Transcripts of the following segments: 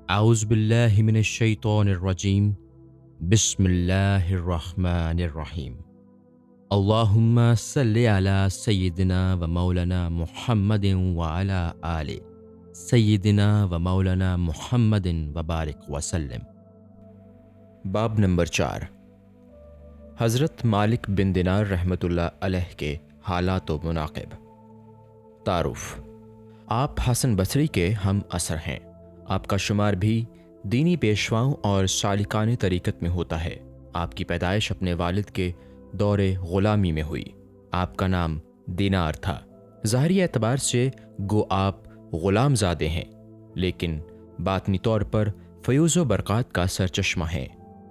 اعوذ باللہ من الشیطان الرجیم، بسم اللہ الرحمن الرحیم۔ اللہم صلی علی سیدنا و مولانا محمد وعلی آل سیدنا و مولانا محمد وبارک وسلم۔ باب نمبر 4، حضرت مالک بن دینار رحمۃ اللہ علیہ کے حالات و مناقب۔ تعارف: آپ حسن بصری کے ہم اثر ہیں۔ آپ کا شمار بھی دینی پیشواؤں اور سالکان طریقت میں ہوتا ہے۔ آپ کی پیدائش اپنے والد کے دور غلامی میں ہوئی۔ آپ کا نام دینار تھا۔ ظاہری اعتبار سے گو آپ غلام زادے ہیں، لیکن باطنی طور پر فیوز و برکات کا سرچشمہ ہیں،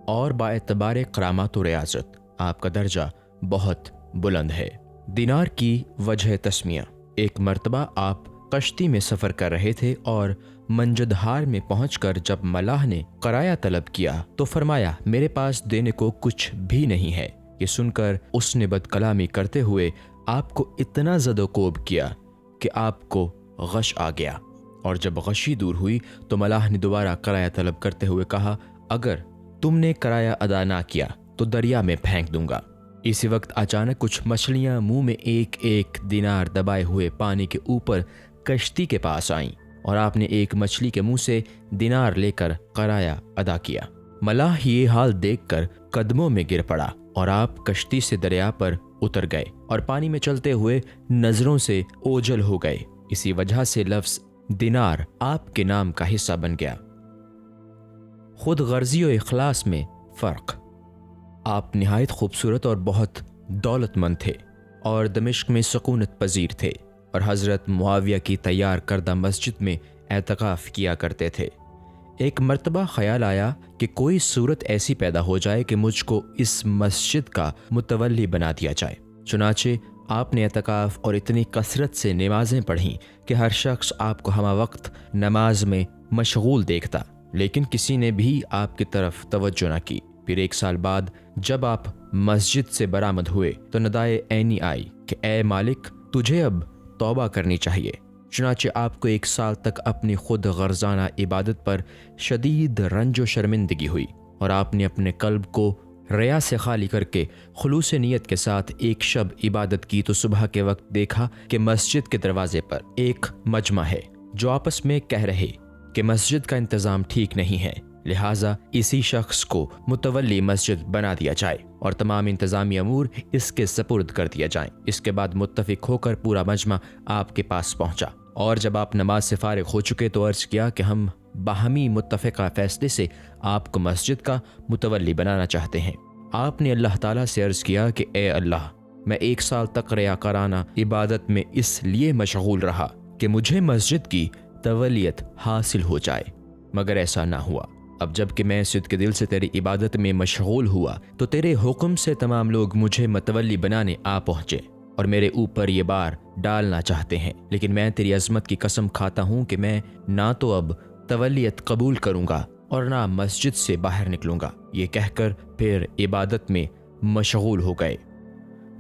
اور با اعتبار کرامات و ریاضت آپ کا درجہ بہت بلند ہے۔ دینار کی وجہ تسمیہ: ایک مرتبہ آپ کشتی میں سفر کر رہے تھے اور منجدہار میں پہنچ کر جب ملاح نے کرایہ طلب کیا تو فرمایا، میرے پاس دینے کو کچھ بھی نہیں ہے۔ یہ سن کر اس نے بد کلامی کرتے ہوئے آپ کو اتنا زد و کوب کیا کہ آپ کو غش آ گیا، اور جب غشی دور ہوئی تو ملاح نے دوبارہ کرایہ طلب کرتے ہوئے کہا، اگر تم نے کرایہ ادا نہ کیا تو دریا میں پھینک دوں گا۔ اسی وقت اچانک کچھ مچھلیاں منہ میں ایک ایک دینار دبائے ہوئے پانی کے اوپر کشتی کے پاس آئیں، اور آپ نے ایک مچھلی کے منہ سے دینار لے کر کرایہ ادا کیا۔ ملاح یہ حال دیکھ کر قدموں میں گر پڑا، اور آپ کشتی سے دریا پر اتر گئے اور پانی میں چلتے ہوئے نظروں سے اوجھل ہو گئے۔ اسی وجہ سے لفظ دینار آپ کے نام کا حصہ بن گیا۔ خود غرضی و اخلاص میں فرق: آپ نہایت خوبصورت اور بہت دولت مند تھے، اور دمشق میں سکونت پذیر تھے، اور حضرت معاویہ کی تیار کردہ مسجد میں اعتکاف کیا کرتے تھے۔ ایک مرتبہ خیال آیا کہ کوئی صورت ایسی پیدا ہو جائے کہ مجھ کو اس مسجد کا متولی بنا دیا جائے۔ چنانچہ آپ نے اعتکاف اور اتنی کثرت سے نمازیں پڑھیں کہ ہر شخص آپ کو ہمہ وقت نماز میں مشغول دیکھتا، لیکن کسی نے بھی آپ کی طرف توجہ نہ کی۔ پھر 1 سال بعد جب آپ مسجد سے برآمد ہوئے تو ندائے عینی آئی کہ اے مالک، تجھے اب توبہ کرنی چاہیے۔ چنانچہ آپ کو 1 سال تک اپنی خود غرضانہ عبادت پر شدید رنج و شرمندگی ہوئی، اور آپ نے اپنے قلب کو ریا سے خالی کر کے خلوص نیت کے ساتھ ایک شب عبادت کی تو صبح کے وقت دیکھا کہ مسجد کے دروازے پر ایک مجمع ہے جو آپس میں کہہ رہے کہ مسجد کا انتظام ٹھیک نہیں ہے، لہٰذا اسی شخص کو متولی مسجد بنا دیا جائے اور تمام انتظامی امور اس کے سپرد کر دیا جائیں۔ اس کے بعد متفق ہو کر پورا مجمع آپ کے پاس پہنچا، اور جب آپ نماز سے فارغ ہو چکے تو عرض کیا کہ ہم باہمی متفقہ فیصلے سے آپ کو مسجد کا متولی بنانا چاہتے ہیں۔ آپ نے اللہ تعالیٰ سے عرض کیا کہ اے اللہ، میں 1 سال تک ریاکارانہ عبادت میں اس لیے مشغول رہا کہ مجھے مسجد کی تولیت حاصل ہو جائے، مگر ایسا نہ ہوا۔ اب جب کہ میں صدق دل سے تیری عبادت میں مشغول ہوا تو تیرے حکم سے تمام لوگ مجھے متولی بنانے آ پہنچے اور میرے اوپر یہ بار ڈالنا چاہتے ہیں، لیکن میں تیری عظمت کی قسم کھاتا ہوں کہ میں نہ تو اب تولیت قبول کروں گا اور نہ مسجد سے باہر نکلوں گا۔ یہ کہہ کر پھر عبادت میں مشغول ہو گئے۔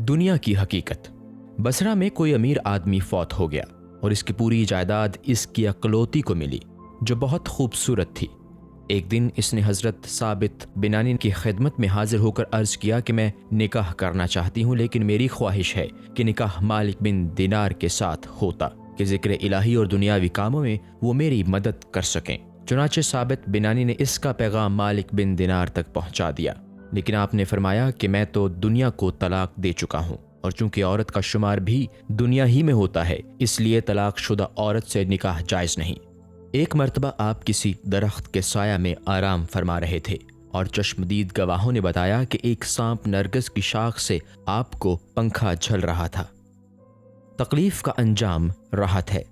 دنیا کی حقیقت: بصرہ میں کوئی امیر آدمی فوت ہو گیا اور اس کی پوری جائیداد اس کی اکلوتی کو ملی جو بہت خوبصورت تھی۔ ایک دن اس نے حضرت ثابت بنانی کی خدمت میں حاضر ہو کر عرض کیا کہ میں نکاح کرنا چاہتی ہوں، لیکن میری خواہش ہے کہ نکاح مالک بن دینار کے ساتھ ہوتا کہ ذکر الہی اور دنیاوی کاموں میں وہ میری مدد کر سکیں۔ چنانچہ ثابت بنانی نے اس کا پیغام مالک بن دینار تک پہنچا دیا، لیکن آپ نے فرمایا کہ میں تو دنیا کو طلاق دے چکا ہوں، اور چونکہ عورت کا شمار بھی دنیا ہی میں ہوتا ہے اس لیے طلاق شدہ عورت سے نکاح جائز نہیں۔ ایک مرتبہ آپ کسی درخت کے سایہ میں آرام فرما رہے تھے اور چشمدید گواہوں نے بتایا کہ ایک سانپ نرگس کی شاخ سے آپ کو پنکھا جھل رہا تھا۔ تکلیف کا انجام راحت ہے۔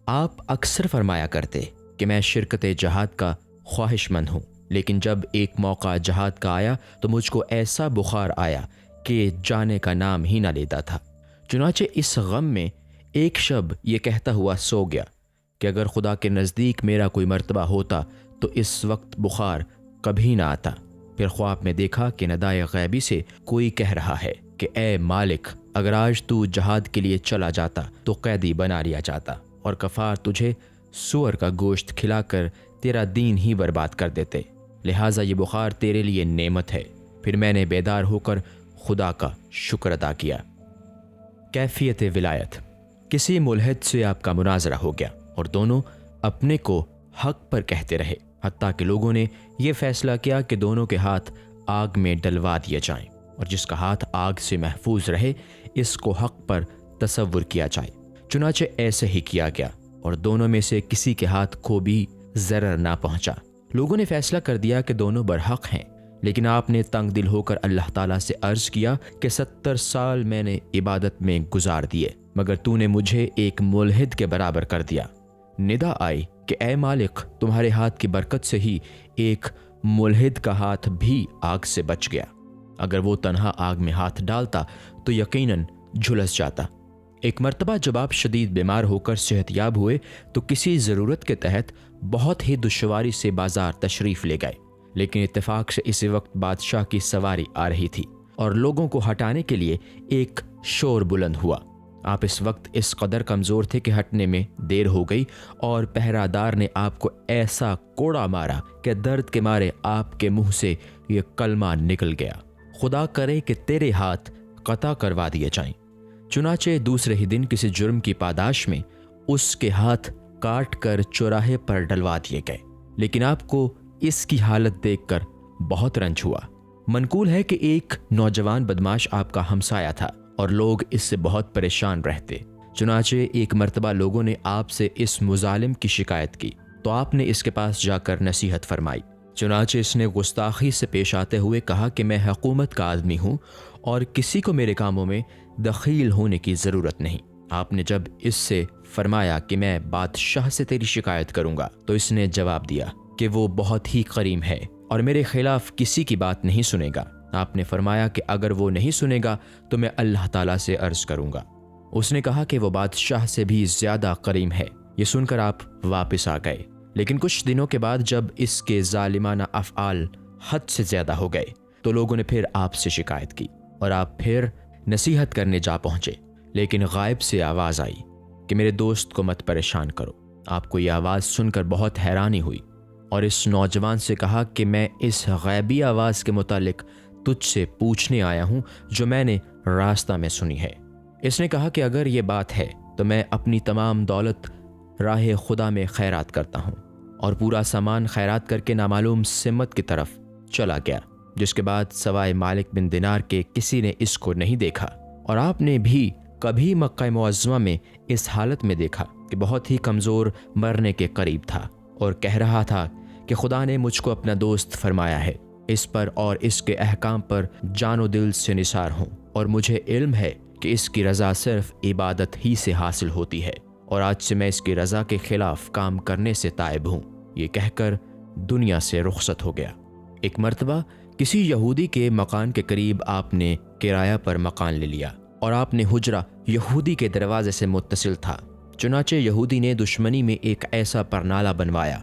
آپ اکثر فرمایا کرتے کہ میں شرکت جہاد کا خواہش مند ہوں، لیکن جب ایک موقع جہاد کا آیا تو مجھ کو ایسا بخار آیا کہ جانے کا نام ہی نہ لیتا تھا۔ چنانچہ اس غم میں ایک شب یہ کہتا ہوا سو گیا کہ اگر خدا کے نزدیک میرا کوئی مرتبہ ہوتا تو اس وقت بخار کبھی نہ آتا۔ پھر خواب میں دیکھا کہ ندائے غیبی سے کوئی کہہ رہا ہے کہ اے مالک، اگر آج تو جہاد کے لیے چلا جاتا تو قیدی بنا لیا جاتا اور کفار تجھے سور کا گوشت کھلا کر تیرا دین ہی برباد کر دیتے، لہٰذا یہ بخار تیرے لیے نعمت ہے۔ پھر میں نے بیدار ہو کر خدا کا شکر ادا کیا۔ کیفیت ولایت۔ کسی ملحد سے آپ کا مناظرہ ہو گیا اور دونوں اپنے کو حق پر کہتے رہے، حتیٰ کہ لوگوں نے یہ فیصلہ کیا کہ دونوں کے ہاتھ آگ میں ڈلوا دیے جائیں، اور جس کا ہاتھ آگ سے محفوظ رہے اس کو حق پر تصور کیا جائے۔ چنانچہ ایسے ہی کیا گیا اور دونوں میں سے کسی کے ہاتھ کو بھی ضرر نہ پہنچا۔ لوگوں نے فیصلہ کر دیا کہ دونوں برحق ہیں، لیکن آپ نے تنگ دل ہو کر اللہ تعالیٰ سے عرض کیا کہ 70 سال میں نے عبادت میں گزار دیے، مگر تو نے مجھے ایک ملحد کے برابر کر دیا۔ ندا آئی کہ اے مالک، تمہارے ہاتھ کی برکت سے ہی ایک ملحد کا ہاتھ بھی آگ سے بچ گیا، اگر وہ تنہا آگ میں ہاتھ ڈالتا تو یقیناً جھلس جاتا۔ ایک مرتبہ جب آپ شدید بیمار ہو کر صحت یاب ہوئے تو کسی ضرورت کے تحت بہت ہی دشواری سے بازار تشریف لے گئے، لیکن اتفاق سے اسی وقت بادشاہ کی سواری آ رہی تھی اور لوگوں کو ہٹانے کے لیے ایک شور بلند ہوا۔ آپ اس وقت اس قدر کمزور تھے کہ ہٹنے میں دیر ہو گئی اور پہرہ دار نے آپ کو ایسا کوڑا مارا کہ درد کے مارے آپ کے منہ سے یہ کلمہ نکل گیا، خدا کرے کہ تیرے ہاتھ قطع کروا دیے جائیں۔ چنانچہ دوسرے ہی دن کسی جرم کی پاداش میں اس کے ہاتھ کاٹ کر چوراہے پر ڈلوا دیے گئے، لیکن آپ کو اس کی حالت دیکھ کر بہت رنج ہوا۔ منقول ہے کہ ایک نوجوان بدماش آپ کا ہمسایہ تھا اور لوگ اس سے بہت پریشان رہتے۔ چنانچہ ایک مرتبہ لوگوں نے آپ سے اس مظالم کی شکایت کی تو آپ نے اس کے پاس جا کر نصیحت فرمائی۔ چنانچہ اس نے گستاخی سے پیش آتے ہوئے کہا کہ میں حکومت کا آدمی ہوں اور کسی کو میرے کاموں میں دخیل ہونے کی ضرورت نہیں۔ آپ نے جب اس سے فرمایا کہ میں بادشاہ سے تیری شکایت کروں گا تو اس نے جواب دیا کہ وہ بہت ہی کریم ہے اور میرے خلاف کسی کی بات نہیں سنے گا۔ آپ نے فرمایا کہ اگر وہ نہیں سنے گا تو میں اللہ تعالیٰ سے عرض کروں گا۔ اس نے کہا کہ وہ بادشاہ سے بھی زیادہ کریم ہے۔ یہ سن کر آپ واپس آ گئے، لیکن کچھ دنوں کے بعد جب اس کے ظالمانہ افعال حد سے زیادہ ہو گئے تو لوگوں نے پھر آپ سے شکایت کی اور آپ پھر نصیحت کرنے جا پہنچے، لیکن غائب سے آواز آئی کہ میرے دوست کو مت پریشان کرو۔ آپ کو یہ آواز سن کر بہت حیرانی ہوئی اور اس نوجوان سے کہا کہ میں اس غیبی آواز کے متعلق تجھ سے پوچھنے آیا ہوں جو میں نے راستہ میں سنی ہے۔ اس نے کہا کہ اگر یہ بات ہے تو میں اپنی تمام دولت راہ خدا میں خیرات کرتا ہوں، اور پورا سامان خیرات کر کے نامعلوم سمت کی طرف چلا گیا، جس کے بعد سوائے مالک بن دینار کے کسی نے اس کو نہیں دیکھا، اور آپ نے بھی کبھی مکہ معظمہ میں اس حالت میں دیکھا کہ بہت ہی کمزور مرنے کے قریب تھا اور کہہ رہا تھا کہ خدا نے مجھ کو اپنا دوست فرمایا ہے، اس پر اور اس کے احکام پر جان و دل سے نثار ہوں، اور مجھے علم ہے کہ اس کی رضا صرف عبادت ہی سے حاصل ہوتی ہے، اور آج سے میں اس کی رضا کے خلاف کام کرنے سے تائب ہوں۔ یہ کہہ کر دنیا سے رخصت ہو گیا۔ ایک مرتبہ کسی یہودی کے مکان کے قریب آپ نے کرایہ پر مکان لے لیا اور آپ نے حجرہ یہودی کے دروازے سے متصل تھا۔ چنانچہ یہودی نے دشمنی میں ایک ایسا پرنالہ بنوایا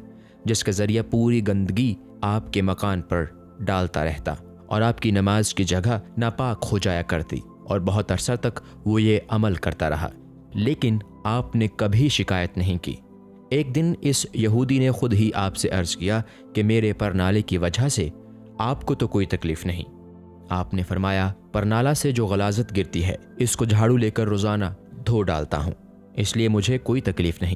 جس کا ذریعہ پوری گندگی آپ کے مکان پر ڈالتا رہتا اور آپ کی نماز کی جگہ ناپاک ہو جایا کرتی، اور بہت عرصہ تک وہ یہ عمل کرتا رہا، لیکن آپ نے کبھی شکایت نہیں کی۔ ایک دن اس یہودی نے خود ہی آپ سے عرض کیا کہ میرے پرنالے کی وجہ سے آپ کو تو کوئی تکلیف نہیں۔ آپ نے فرمایا، پرنالہ سے جو غلاظت گرتی ہے اس کو جھاڑو لے کر روزانہ دھو ڈالتا ہوں، اس لیے مجھے کوئی تکلیف نہیں۔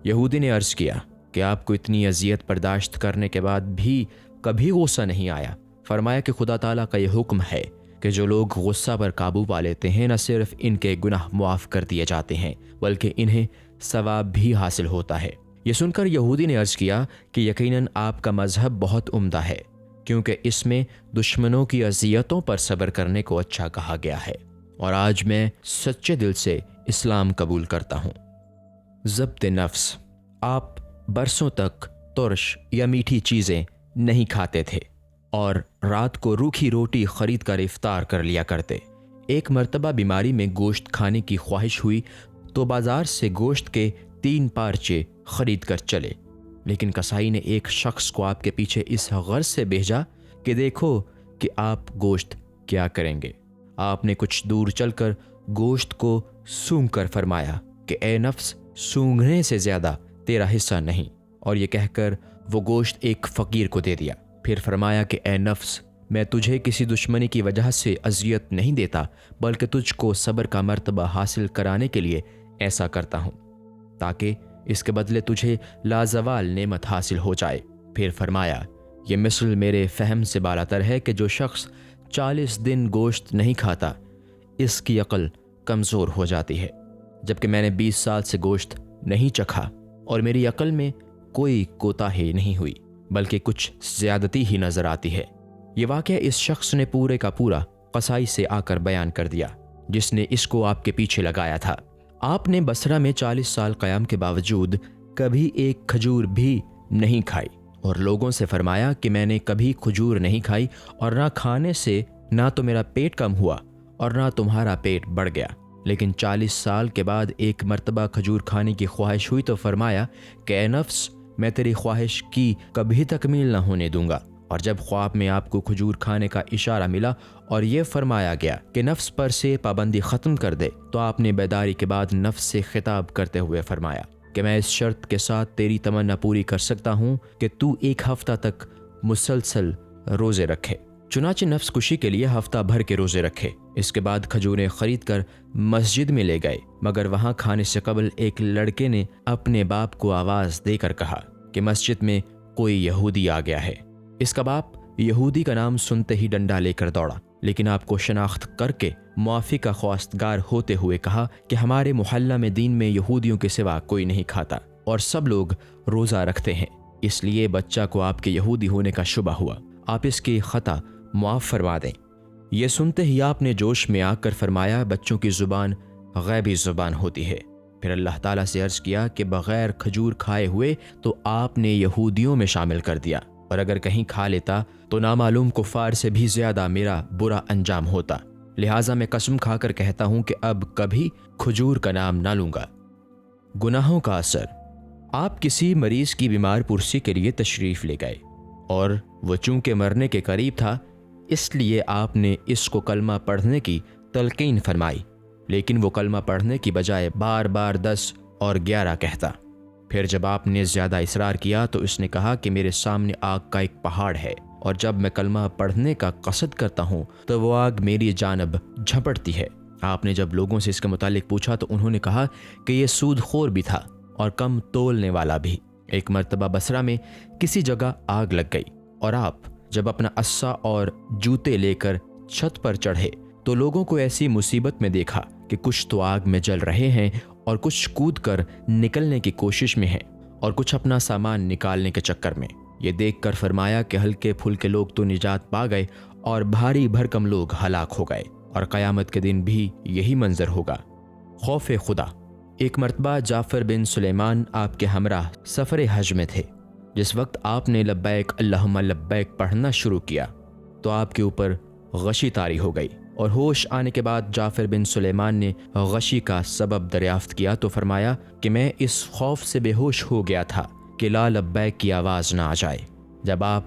یہودی نے عرض کیا کہ آپ کو اتنی اذیت برداشت کرنے کے بعد بھی کبھی غصہ نہیں آیا؟ فرمایا کہ خدا تعالیٰ کا یہ حکم ہے کہ جو لوگ غصہ پر قابو پا لیتے ہیں نہ صرف ان کے گناہ معاف کر دیے جاتے ہیں بلکہ انہیں ثواب بھی حاصل ہوتا ہے۔ یہ سن کر یہودی نے عرض کیا کہ یقیناً آپ کا مذہب بہت عمدہ ہے، کیونکہ اس میں دشمنوں کی اذیتوں پر صبر کرنے کو اچھا کہا گیا ہے، اور آج میں سچے دل سے اسلام قبول کرتا ہوں۔ ضبط نفس۔ آپ برسوں تک ترش یا میٹھی چیزیں نہیں کھاتے تھے اور رات کو روکھی روٹی خرید کر افطار کر لیا کرتے۔ ایک مرتبہ بیماری میں گوشت کھانے کی خواہش ہوئی تو بازار سے گوشت کے 3 پارچے خرید کر چلے، لیکن کسائی نے ایک شخص کو آپ کے پیچھے اس غرض سے بھیجا کہ دیکھو کہ آپ گوشت کیا کریں گے۔ آپ نے کچھ دور چل کر گوشت کو سونگھ کر فرمایا کہ اے نفس، سونگھنے سے زیادہ تیرا حصہ نہیں، اور یہ کہہ کر وہ گوشت ایک فقیر کو دے دیا۔ پھر فرمایا کہ اے نفس، میں تجھے کسی دشمنی کی وجہ سے اذیت نہیں دیتا، بلکہ تجھ کو صبر کا مرتبہ حاصل کرانے کے لیے ایسا کرتا ہوں، تاکہ اس کے بدلے تجھے لازوال نعمت حاصل ہو جائے۔ پھر فرمایا، یہ مثل میرے فہم سے بالاتر ہے کہ جو شخص 40 دن گوشت نہیں کھاتا، اس کی عقل کمزور ہو جاتی ہے، جبکہ میں نے 20 سال سے گوشت نہیں چکھا اور میری عقل میں کوئی کوتاہی نہیں ہوئی، بلکہ کچھ زیادتی ہی نظر آتی ہے۔ یہ واقعہ اس شخص نے پورے کا پورا قصائی سے آ کر بیان کر دیا، جس نے اس کو آپ کے پیچھے لگایا تھا۔ آپ نے بصرہ میں 40 سال قیام کے باوجود کبھی ایک کھجور بھی نہیں کھائی، اور لوگوں سے فرمایا کہ میں نے کبھی کھجور نہیں کھائی، اور نہ کھانے سے نہ تو میرا پیٹ کم ہوا اور نہ تمہارا پیٹ بڑھ گیا۔ لیکن 40 سال کے بعد ایک مرتبہ کھجور کھانے کی خواہش ہوئی تو فرمایا کہ اے نفس، میں تیری خواہش کی کبھی تکمیل نہ ہونے دوں گا۔ اور جب خواب میں آپ کو کھجور کھانے کا اشارہ ملا اور یہ فرمایا گیا کہ نفس پر سے پابندی ختم کر دے، تو آپ نے بیداری کے بعد نفس سے خطاب کرتے ہوئے فرمایا کہ میں اس شرط کے ساتھ تیری تمنا پوری کر سکتا ہوں کہ تو 1 ہفتہ تک مسلسل روزے رکھے۔ چنانچہ نفس کشی کے لیے ہفتہ بھر کے روزے رکھے۔ اس کے بعد کھجوریں خرید کر مسجد میں لے گئے، مگر وہاں کھانے سے قبل ایک لڑکے نے اپنے باپ کو آواز دے کر کہا کہ مسجد میں کوئی یہودی آ گیا ہے۔ اس کا باپ یہودی کا نام سنتے ہی ڈنڈا لے کر دوڑا، لیکن آپ کو شناخت کر کے معافی کا خواستگار ہوتے ہوئے کہا کہ ہمارے محلہ میں دین میں یہودیوں کے سوا کوئی نہیں کھاتا اور سب لوگ روزہ رکھتے ہیں، اس لیے بچہ کو آپ کے یہودی ہونے کا شبہ ہوا، آپ اس کی خطا معاف فرما دیں۔ یہ سنتے ہی آپ نے جوش میں آ کر فرمایا، بچوں کی زبان غیبی زبان ہوتی ہے۔ پھر اللہ تعالیٰ سے عرض کیا کہ بغیر کھجور کھائے ہوئے تو آپ نے یہودیوں میں شامل کر دیا، اور اگر کہیں کھا لیتا تو نامعلوم کفار سے بھی زیادہ میرا برا انجام ہوتا، لہٰذا میں قسم کھا کر کہتا ہوں کہ اب کبھی کھجور کا نام نہ لوں گا۔ گناہوں کا اثر۔ آپ کسی مریض کی بیمار پرسی کے لیے تشریف لے گئے، اور وہ چونکہ مرنے کے قریب تھا، اس لیے آپ نے اس کو کلمہ پڑھنے کی تلقین فرمائی، لیکن وہ کلمہ پڑھنے کی بجائے بار بار 10 اور 11 کہتا۔ پھر جب آپ نے زیادہ اصرار کیا تو اس نے کہا کہ میرے سامنے آگ کا ایک پہاڑ ہے، اور جب میں کلمہ پڑھنے کا قصد کرتا ہوں تو وہ آگ میری جانب جھپٹتی ہے۔ آپ نے جب لوگوں سے اس کے متعلق پوچھا تو انہوں نے کہا کہ یہ سود خور بھی تھا اور کم تولنے والا بھی۔ ایک مرتبہ بصرہ میں کسی جگہ آگ لگ گئی، اور آپ جب اپنا عصا اور جوتے لے کر چھت پر چڑھے تو لوگوں کو ایسی مصیبت میں دیکھا کہ کچھ تو آگ میں جل رہے ہیں اور کچھ کود کر نکلنے کی کوشش میں ہیں، اور کچھ اپنا سامان نکالنے کے چکر میں۔ یہ دیکھ کر فرمایا کہ ہلکے پھلکے لوگ تو نجات پا گئے اور بھاری بھرکم لوگ ہلاک ہو گئے، اور قیامت کے دن بھی یہی منظر ہوگا۔ خوف خدا۔ ایک مرتبہ جعفر بن سلیمان آپ کے ہمراہ سفر حج میں تھے۔ جس وقت آپ نے لبیک اللہم لبیک پڑھنا شروع کیا تو آپ کے اوپر غشی طاری ہو گئی، اور ہوش آنے کے بعد جعفر بن سلیمان نے غشی کا سبب دریافت کیا تو فرمایا کہ میں اس خوف سے بے ہوش ہو گیا تھا کہ لا لبیک کی آواز نہ آ جائے۔ جب آپ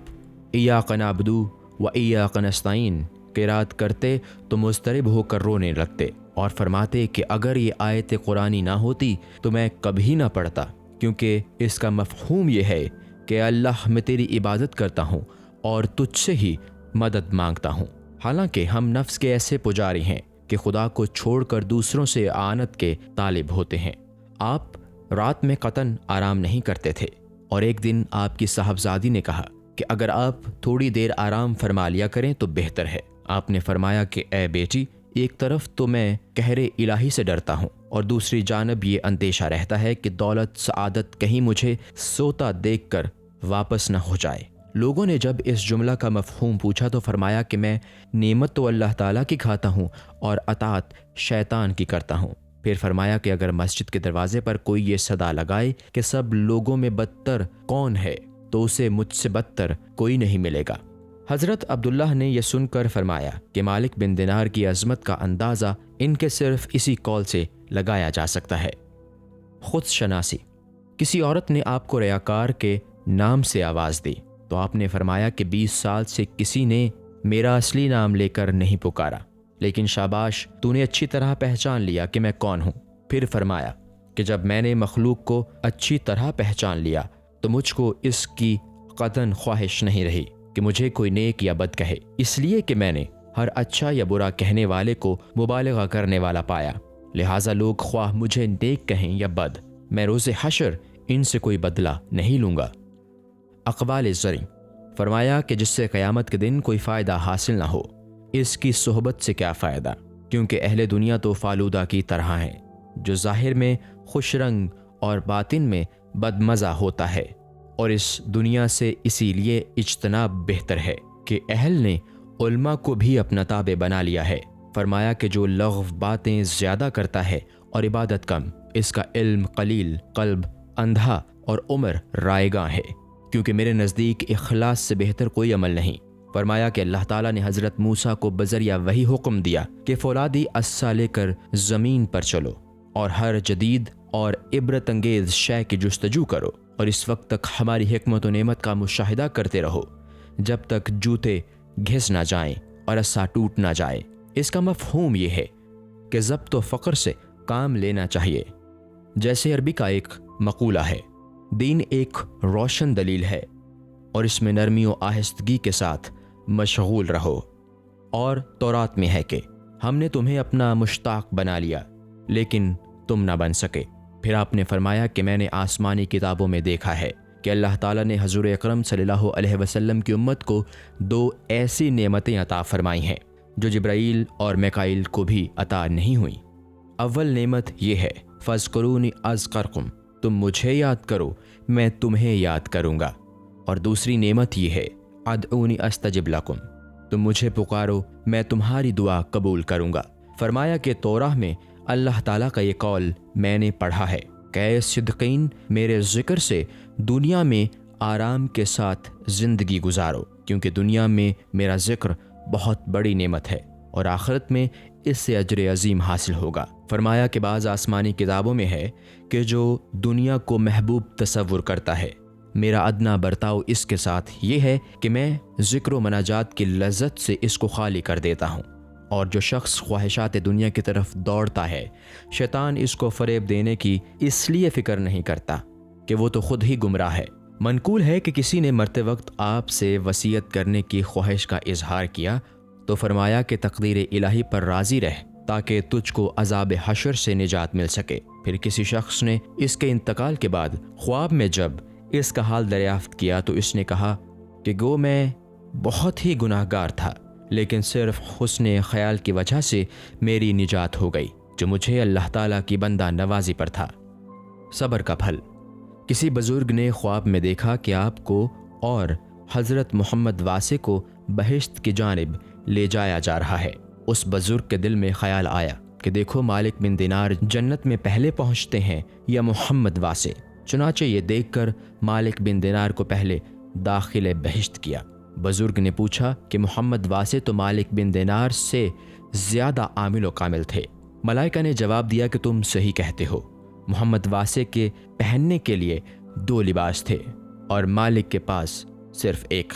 ایاک نعبدو و ایاک نستعین قرات کرتے تو مضطرب ہو کر رونے لگتے اور فرماتے کہ اگر یہ آیت قرآنی نہ ہوتی تو میں کبھی نہ پڑھتا، کیونکہ اس کا مفہوم یہ ہے کہ اللہ میں تیری عبادت کرتا ہوں اور تجھ سے ہی مدد مانگتا ہوں۔ حالانکہ ہم نفس کے ایسے پجاری ہیں کہ خدا کو چھوڑ کر دوسروں سے اعانت کے طالب ہوتے ہیں۔ آپ رات میں قطعاً آرام نہیں کرتے تھے، اور ایک دن آپ کی صاحبزادی نے کہا کہ اگر آپ تھوڑی دیر آرام فرما لیا کریں تو بہتر ہے۔ آپ نے فرمایا کہ اے بیٹی، ایک طرف تو میں قہر الہی سے ڈرتا ہوں اور دوسری جانب یہ اندیشہ رہتا ہے کہ دولت سعادت کہیں مجھے سوتا دیکھ کر واپس نہ ہو جائے۔ لوگوں نے جب اس جملہ کا مفہوم پوچھا تو فرمایا کہ میں نعمت تو اللہ تعالیٰ کی کھاتا ہوں اور اطاعت شیطان کی کرتا ہوں۔ پھر فرمایا کہ اگر مسجد کے دروازے پر کوئی یہ صدا لگائے کہ سب لوگوں میں بدتر کون ہے تو اسے مجھ سے بدتر کوئی نہیں ملے گا۔ حضرت عبداللہ نے یہ سن کر فرمایا کہ مالک بن دینار کی عظمت کا اندازہ ان کے صرف اسی قول سے لگایا جا سکتا ہے۔ خود شناسی۔ کسی عورت نے آپ کو ریاکار کے نام سے آواز دی تو آپ نے فرمایا کہ 20 سال سے کسی نے میرا اصلی نام لے کر نہیں پکارا، لیکن شاباش، تو نے اچھی طرح پہچان لیا کہ میں کون ہوں۔ پھر فرمایا کہ جب میں نے مخلوق کو اچھی طرح پہچان لیا تو مجھ کو اس کی قطعاً خواہش نہیں رہی کہ مجھے کوئی نیک یا بد کہے، اس لیے کہ میں نے ہر اچھا یا برا کہنے والے کو مبالغہ کرنے والا پایا۔ لہٰذا لوگ خواہ مجھے نیک کہیں یا بد، میں روز حشر ان سے کوئی بدلہ نہیں لوں گا۔ اقوال زرع، فرمایا کہ جس سے قیامت کے دن کوئی فائدہ حاصل نہ ہو، اس کی صحبت سے کیا فائدہ، کیونکہ اہل دنیا تو فالودہ کی طرح ہیں، جو ظاہر میں خوش رنگ اور باطن میں بدمزہ ہوتا ہے، اور اس دنیا سے اسی لیے اجتناب بہتر ہے کہ اہل نے علماء کو بھی اپنا تابع بنا لیا ہے۔ فرمایا کہ جو لغو باتیں زیادہ کرتا ہے اور عبادت کم، اس کا علم قلیل، قلب اندھا اور عمر رائے گاں ہے، کیونکہ میرے نزدیک اخلاص سے بہتر کوئی عمل نہیں۔ فرمایا کہ اللہ تعالیٰ نے حضرت موسیٰ کو بذریعہ وحی حکم دیا کہ فولادی عصا لے کر زمین پر چلو اور ہر جدید اور عبرت انگیز شے کی جستجو کرو، اور اس وقت تک ہماری حکمت و نعمت کا مشاہدہ کرتے رہو جب تک جوتے گھس نہ جائیں اور عصا ٹوٹ نہ جائے۔ اس کا مفہوم یہ ہے کہ ضبط و فقر سے کام لینا چاہیے۔ جیسے عربی کا ایک مقولہ ہے، دین ایک روشن دلیل ہے اور اس میں نرمی و آہستگی کے ساتھ مشغول رہو، اور تورات میں ہے کہ ہم نے تمہیں اپنا مشتاق بنا لیا لیکن تم نہ بن سکے۔ پھر آپ نے فرمایا کہ میں نے آسمانی کتابوں میں دیکھا ہے کہ اللہ تعالیٰ نے حضور اکرم صلی اللہ علیہ وسلم کی امت کو 2 ایسی نعمتیں عطا فرمائی ہیں جو جبرائیل اور میکائیل کو بھی عطا نہیں ہوئیں۔ اول نعمت یہ ہے، فاذکرونی اذکرکم، تم مجھے یاد کرو میں تمہیں یاد کروں گا، اور دوسری نعمت یہ ہے، ادعونی استجب لکم، تم مجھے پکارو میں تمہاری دعا قبول کروں گا۔ فرمایا کہ توراہ میں اللہ تعالیٰ کا یہ قول میں نے پڑھا ہے کہ اے صدقین، میرے ذکر سے دنیا میں آرام کے ساتھ زندگی گزارو، کیونکہ دنیا میں میرا ذکر بہت بڑی نعمت ہے اور آخرت میں اس سے اجر عظیم حاصل ہوگا۔ فرمایا کہ بعض آسمانی کتابوں میں ہے کہ جو دنیا کو محبوب تصور کرتا ہے، میرا ادنا برتاؤ اس کے ساتھ یہ ہے کہ میں ذکر و مناجات کی لذت سے اس کو خالی کر دیتا ہوں، اور جو شخص خواہشات دنیا کی طرف دوڑتا ہے، شیطان اس کو فریب دینے کی اس لیے فکر نہیں کرتا کہ وہ تو خود ہی گمراہ ہے۔ منقول ہے کہ کسی نے مرتے وقت آپ سے وصیت کرنے کی خواہش کا اظہار کیا تو فرمایا کہ تقدیر الہی پر راضی رہ تاکہ تجھ کو عذاب حشر سے نجات مل سکے۔ پھر کسی شخص نے اس کے انتقال کے بعد خواب میں جب اس کا حال دریافت کیا تو اس نے کہا کہ گو میں بہت ہی گناہ گار تھا، لیکن صرف حسن خیال کی وجہ سے میری نجات ہو گئی جو مجھے اللہ تعالیٰ کی بندہ نوازی پر تھا۔ صبر کا پھل، کسی بزرگ نے خواب میں دیکھا کہ آپ کو اور حضرت محمد واسع کو بہشت کی جانب لے جایا جا رہا ہے۔ اس بزرگ کے دل میں خیال آیا کہ دیکھو مالک بن دینار جنت میں پہلے پہنچتے ہیں یا محمد واسع۔ چنانچہ یہ دیکھ کر مالک بن دینار کو پہلے داخل بہشت کیا۔ بزرگ نے پوچھا کہ محمد واسع تو مالک بن دینار سے زیادہ عامل و کامل تھے۔ ملائکہ نے جواب دیا کہ تم صحیح کہتے ہو، محمد واسع کے پہننے کے لیے 2 لباس تھے اور مالک کے پاس صرف ایک،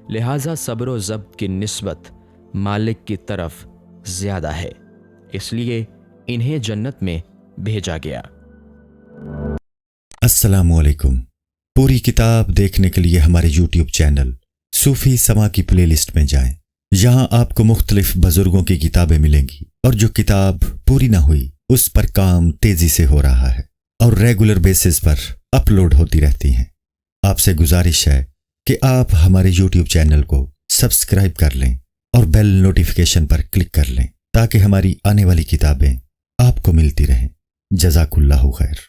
لہٰذا صبر و ضبط کی نسبت مالک کی طرف زیادہ ہے، اس لیے انہیں جنت میں بھیجا گیا۔ السلام علیکم۔ پوری کتاب دیکھنے کے لیے ہمارے YouTube چینل صوفی سما کی پلے لسٹ میں جائیں۔ یہاں آپ کو مختلف بزرگوں کی کتابیں ملیں گی، اور جو کتاب پوری نہ ہوئی اس پر کام تیزی سے ہو رہا ہے اور ریگولر بیسس پر اپلوڈ ہوتی رہتی ہیں۔ آپ سے گزارش ہے کہ آپ ہمارے YouTube چینل کو سبسکرائب کر لیں اور بیل نوٹیفیکیشن پر کلک کر لیں تاکہ ہماری آنے والی کتابیں آپ کو ملتی رہیں۔ جزاک اللہ خیر۔